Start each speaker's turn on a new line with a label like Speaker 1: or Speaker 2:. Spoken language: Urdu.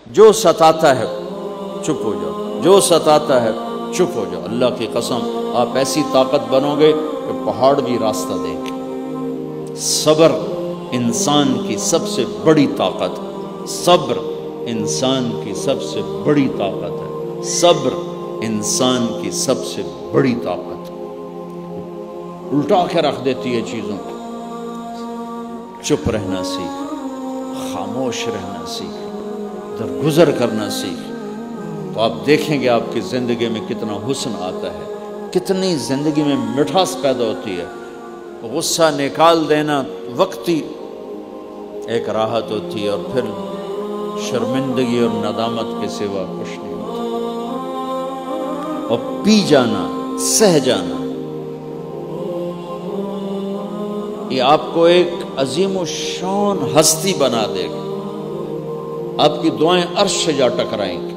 Speaker 1: جو ستاتا ہے چپ ہو جاؤ، جو ستاتا ہے چپ ہو جاؤ۔ اللہ کی قسم آپ ایسی طاقت بنو گے کہ پہاڑ بھی راستہ دیں گے۔ صبر انسان کی سب سے بڑی طاقت، صبر انسان کی سب سے بڑی طاقت ہے، صبر انسان کی سب سے بڑی طاقت الٹا کے رکھ دیتی ہے چیزوں کو۔ چپ رہنا سیکھ، خاموش رہنا سیکھ، درگزر کرنا سیکھ، تو آپ دیکھیں گے آپ کی زندگی میں کتنا حسن آتا ہے، کتنی زندگی میں مٹھاس پیدا ہوتی ہے۔ غصہ نکال دینا وقتی ایک راحت ہوتی ہے، اور پھر شرمندگی اور ندامت کے سوا کچھ نہیں ہوتا۔ اور پی جانا، سہ جانا، یہ آپ کو ایک عظیم و شان ہستی بنا دے گا۔ آپ کی دعائیں عرش سے جا ٹکرائیں گی۔